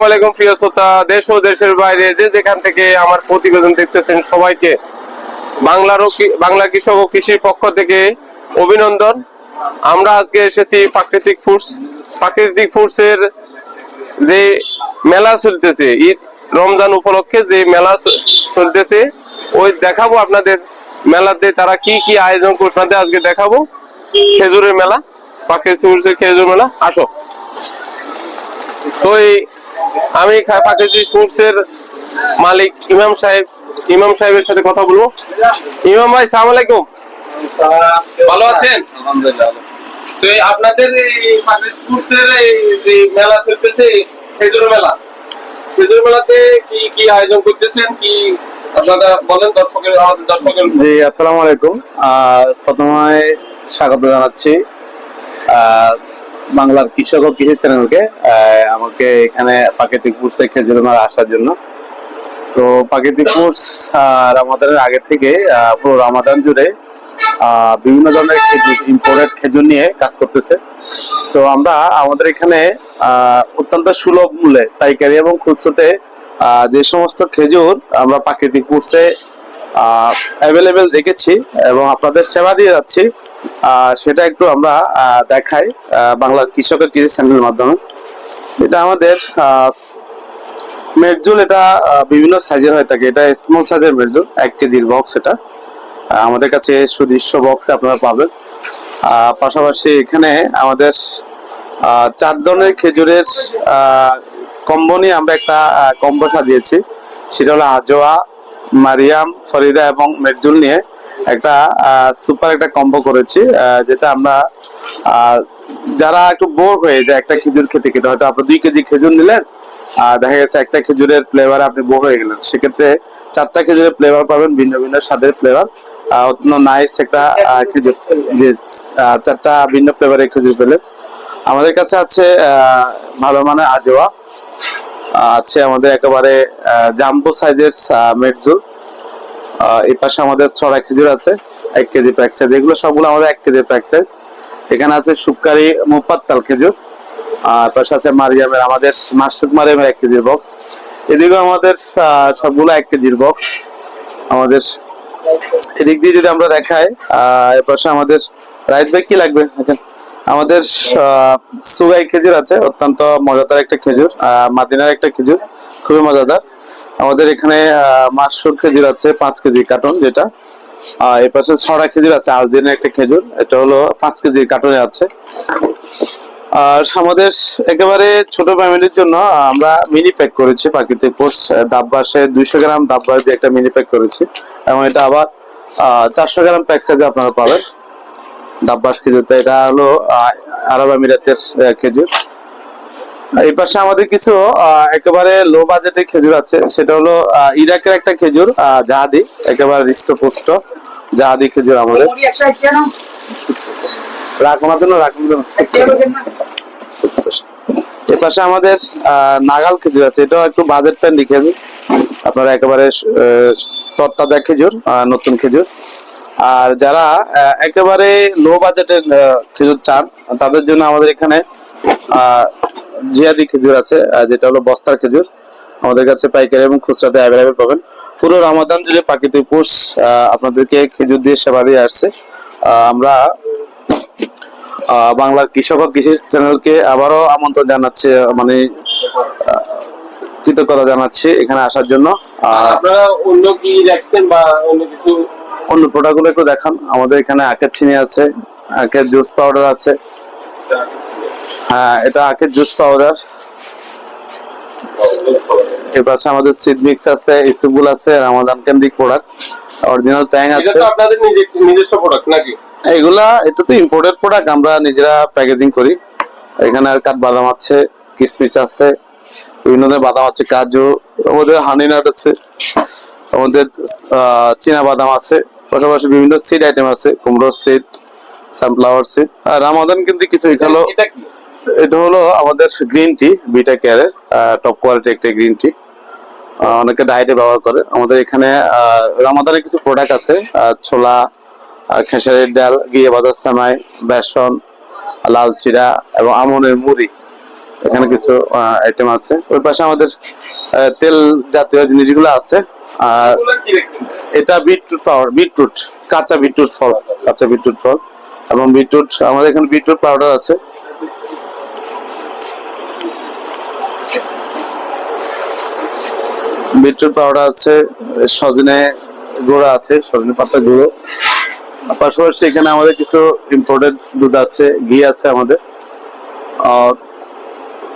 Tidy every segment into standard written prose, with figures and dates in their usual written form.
ওয়ালাইকুম প্রিয় শ্রোতা, দেশ ও দেশের বাইরে যে যেখান থেকে আমার প্রতিবেদন দেখতেছেন সবাইকে বাংলা কৃষক ও কৃষির পক্ষ থেকে অভিনন্দন। আমরা আজকে এসেছি প্রাকৃতিক ফুডসের যে মেলা চলতেছে, ঈদ রমজান উপলক্ষে যে মেলা চলতেছে, ওই দেখাবো আপনাদের। মেলাতে তারা কি কি আয়োজন করছে আজকে দেখাবো। খেজুরের মেলা, প্রাকৃতিক ফুডসের খেজুর মেলা, আসো। তো আমি প্রাকৃতিক ফুডসের মালিক ইমাম সাহেবের সাথে কথা বলবো। ইমাম ভাই, সালাম আলাইকুম। ভালো আছেন? আলহামদুলিল্লাহ। তো আপনাদের এই প্রাকৃতিক ফুডসের যে মেলা চলতেছে, খেজুর মেলাতে কি কি আয়োজন করতেছেন, কি আপনারা বলেন আমাদের দর্শকের। জি, আসসালামু আলাইকুম। প্রথমে স্বাগত জানাচ্ছি বাংলার কৃষক ও কৃষি চ্যানেলকে, আমাকে এখানে প্রাকৃতিক ফুডসে খেজুর মেলা আসার জন্য। তো প্রাকৃতিক ফুডস রামাদানের আগে থেকে পুরো রামাদান জুড়ে বিভিন্ন ধরনের ইম্পোর্টেড খেজুর নিয়ে কাজ করতেছে। তো আমরা আমাদের এখানে অত্যন্ত সুলভ মূল্যে পাইকারি এবং খুচরোতে যে সমস্ত খেজুর আমরা প্রাকৃতিক ফুডসে অ্যাভেলেবেল রেখেছি এবং আপনাদের সেবা দিয়ে যাচ্ছি, সেটা একটু আমরা দেখাই বাংলার কৃষকের কৃষি চ্যানেলের মাধ্যমে। এটা আমাদের মেরজুল, এটা বিভিন্ন সাইজের হয়ে থাকে। এটা স্মল সাইজের মেরজুল, 1 কেজির বক্স। এটা আমাদের কাছে সুদৃশ্য বক্সে আপনারা পাবেন। পাশাপাশি এখানে আমাদের 4 ধরনের খেজুরের কম্বো নিয়ে আমরা একটা কম্বো সাজিয়েছি। সেটা হলো আজোয়া, মারিয়াম, ফরিদা এবং মেরজুল নিয়ে একটা সুপার একটা কম্বো করেছি, যেটা আমরা যারা একটু বোর হয়ে যায় একটা খেজুর খেতে খেতে, হয়তো আপনি 2 কেজি খেজুর নিলেন, দেখা গেছে একটা খেজুরের ফ্লেভার আপনি বোর হয়ে গেলেন, সেক্ষেত্রে 4টা খেজুরের ফ্লেভার পাবেন, ভিন্ন ভিন্ন স্বাদের ফ্লেভার। অত্যন্ত নাইস একটা খেজুর, যে 4টা ভিন্ন ফ্লেভারের খেজুর পেলেন। আমাদের কাছে আছে ভালো মানের আজোয়া, আছে আমাদের একেবারে জাম্বো সাইজের মেটজুল। এই পাশে আমাদের ছড়া খেজুর আছে 1 কেজি প্যাক সাইজ। এগুলো সবগুলো আমাদের 1 কেজি প্যাক সাইজ। এখানে আছে সুপকারি মুপাত্তাল খেজুর, আর পাশে আছে মারিয়ামের, আমাদের মাসুক মারিয়ামের 1 কেজির বক্স। এদিকে আমাদের সবগুলো 1 কেজির বক্স। আমাদের এদিক দিয়ে যদি আমরা দেখাই, এর পাশে আমাদের রাইস ভাই কি লাগবে দেখেন। আমাদের সুগাই খেজুর আছে, অত্যন্ত মজাদার একটা খেজুর, মাদিনার একটা খেজুর, খুবই মজাদার। আমাদের এখানে মাসুর খেজুর আছে 5 কেজি কার্টন, যেটা এই পাশে ছড়া খেজুর আছে, আলজিনের একটা খেজুর, এটা হলো 5 কেজি কার্টনে আছে। আর আমাদের একেবারে ছোট ফ্যামিলির জন্য আমরা মিনি প্যাক করেছি প্রাকৃতিক ফুডস, ডাববাসে 200 গ্রাম ডাববাস দিয়ে একটা মিনি প্যাক করেছি, এবং এটা আবার 400 গ্রাম প্যাক সাইজে আপনারা পাবেন। ডাববাস খেজুরটা, এটা হলো আরব আমিরাতের খেজুর। এই পাশে আমাদের কিছু একেবারে লো বাজেটের খেজুর আছে, সেটা হলো ইরাকের একটা খেজুর, জাহাদি, একেবারে হৃষ্টপুষ্ট জাহাদি খেজুর আমাদের। এর পাশে আমাদের নাগাল খেজুর আছে, এটাও একটু বাজেট ফ্রেন্ডলি খেজুর, আপনারা একেবারে তরতাজা খেজুর, নতুন খেজুর। আর যারা একেবারে লো বাজেটের খেজুর চান, তাদের জন্য আমাদের এখানে জিয়াদি খেজুর আছে, যেটা হলো বস্তার খেজুর। আমাদের কাছে পাইকারি এবং খুচরাতে অ্যাভেলেবেল পাবেন। পুরো রমাদান জুড়ে প্রাকৃতিক ফুডস আপনাদেরকে খেজুর দিয়ে সেবা দিয়ে আসছে। আমরা বাংলার কৃষক ও কৃষি চ্যানেলকে আবারও আমন্ত্রণ জানাচ্ছি, মানে কৃতজ্ঞতা জানাচ্ছি এখানে আসার জন্য। আপনারা অন্য কি দেখছেন বা অন্য কিছু, অন্য প্রোডাক্ট গুলো একটু দেখান। আমাদের এখানে আখের চিনি আছে, আখের জুস পাউডার আছে। হ্যাঁ, এটা আখের জুস পাউডার। এর পাশে আমাদের সিড মিক্স আছে, ইসুবুল আছে, রামাদান কেন্দ্রিক প্রোডাক্ট, অরিজিনাল ট্যাং আছে। এটা তো আপনাদের নিজস্ব প্রোডাক্ট নাকি? এটা তো ইম্পোর্টেড প্রোডাক্ট, আমরা নিজেরা প্যাকেজিং করি। এখানে কাঠবাদাম আছে, কিশমিশ আছে, বিভিন্ন ধরনের বাদাম আছে, কাজু, আমাদের হানি নাট আছে, আমাদের চীনা বাদাম আছে, পাশাপাশি বিভিন্ন সিড আইটেম আছে, কুমড়োর সিড, সানফ্লাওয়ার সিড। আর রামাদান কিন্তু কিছু এখানে, এটা হলো আমাদের গ্রিন টি, বিটা কেয়ারের টপ কোয়ালিটি একটা গ্রিন টি, অনেকে ডায়েটে ব্যবহার করে। আমাদের এখানে রামাদানের কিছু প্রোডাক্ট আছে, ছোলা, খেসারির ডাল, ঘিয়ে বাদার সেমাই, বেসন, লাল চিরা এবং আমনের মুড়ি, এখানে কিছু আইটেম আছে। ওই পাশে আমাদের তেল জাতীয় জিনিসগুলো আছে। আর এটা বিটরুট পাউডার, বিটরুট কাঁচা বিটরুট ফল, কাঁচা বিটরুট ফল এবং বিটরুট, আমাদের এখানে বিটরুট পাউডার আছে। বিটরুট পাউডার আছে, সজনে গুঁড়া আছে, সজনে পাতা গুঁড়ো। পাশাপাশি এখানে আমাদের কিছু ইম্পোর্টেড দুধ আছে, ঘি আছে আমাদের। আর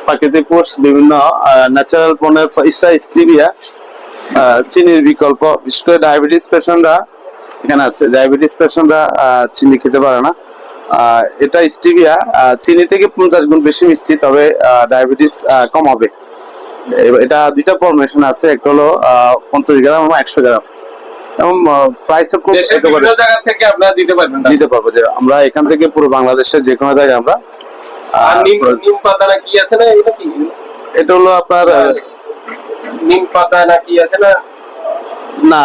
প্রাকৃতিক ফুডস, বিভিন্ন ন্যাচারাল পণ্যের স্টিভিয়া, চিনির বিকল্প। বিশেষ করে ডায়াবেটিস পেশেন্টরা এখানে আছে, ডায়াবেটিস পেশেন্টরা চিনি খেতে পারে না। এটা স্টিভিয়া, চিনি থেকে 50 গুণ বেশি মিষ্টি, তবে ডায়াবেটিস কম হবে। এটা দুইটা ফরমেশন আছে, একটা হলো 50 গ্রাম এবং 100 গ্রাম, এবং প্রাইসও খুব বিভিন্ন জায়গা থেকে আপনারা দিতে পারবেন। দিতে পারবো, যে আমরা এখান থেকে পুরো বাংলাদেশের যে কোনো জায়গায় আমরা। আর নিম পাতা না কি আছে না, এটা কি? এটা হলো আপনার নিম পাতা না কি আছে না? না,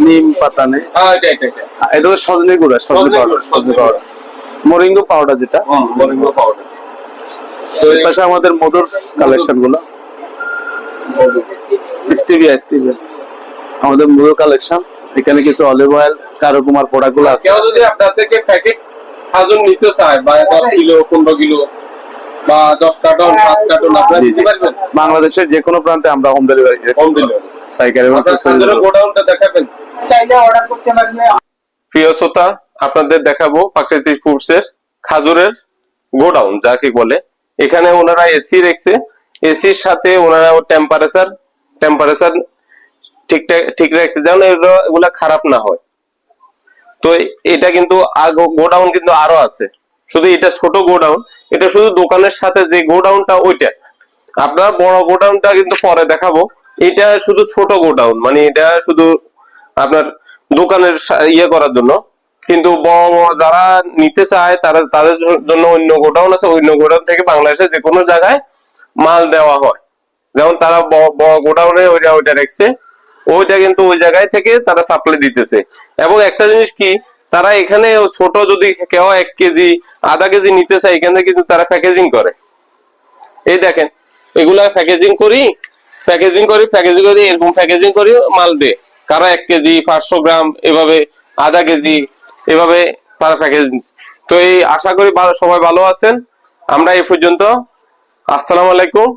নিম পাতা নেই, এটা হলো সজনে গুঁড়া, সজনে পাউডার, সজনে পাউডার, মরিঙ্গো পাউডার যেটা। মরিঙ্গো পাউডার। তো এই পাশে আমাদের মধুর কালেকশন গুলো, স্টিভিয়া, স্টিভিয়া আমাদের মধুর কালেকশন। এখানে কিছু অলিভ অয়েল, কারকুমার প্রোডাক্ট গুলো আছে। কেউ যদি আপনার থেকে প্যাকেট খাজুর নিতে চায়, বা 10 কিলো 15 কিলো বা 10 কার্টন 5 কার্টন, আপনারা দিতে পারবেন। বাংলাদেশের যে কোনো প্রান্তে আমরা হোম ডেলিভারি, পাইকারি এবং আপনারা গোডাউনটা দেখাবেন, চাইলে অর্ডার করতে পারবেন। প্রিয় শ্রোতা, আপনাদের দেখাবো প্রাকৃতিক ফুডস এর খাজুরের গোডাউন যাকে বলে। এখানে ওনারা এসি রেখেছে, এসির সাথে ওনারা টেম্পারেচার ঠিক রাখছে, যেন এগুলা খারাপ না হয়। তো এটা কিন্তু গোডাউন কিন্তু আরো আছে, শুধু এটা ছোট গোডাউন, এটা শুধু দোকানের সাথে যে গোডাউনটা ওইটা। আপনার বড় গোডাউনটা কিন্তু পরে দেখাবো। এটা শুধু ছোট গোডাউন, মানে এটা শুধু আপনার দোকানের ইয়ে করার জন্য। কিন্তু বড় বড় যারা নিতে চায় তাদের জন্য অন্য গোডাউন আছে, অন্য গোডাউন থেকে বাংলাদেশে যে কোনো জায়গায় মাল দেওয়া হয়। যেমন তারা বড় গোডাউনে ওইটা রেখেছে, ওইটা কিন্তু ওই জায়গায় থেকে তারা সাপ্লাই দিতেছে। এবং একটা জিনিস কি, তারা এখানে ছোট যদি কেউ 1 কেজি আধা কেজি নিতে চায়, এখানে কিন্তু তারা প্যাকেজিং করে। এই দেখেন, এগুলা প্যাকেজিং করি এরকম প্যাকেজিং করি মাল দে। কারো 1 কেজি 500 গ্রাম, এভাবে আধা কেজি, এভাবে তারা প্যাকেজিং। তো এই আশা করি সবাই ভালো আছেন। আমরা এই পর্যন্ত, আসসালামু আলাইকুম।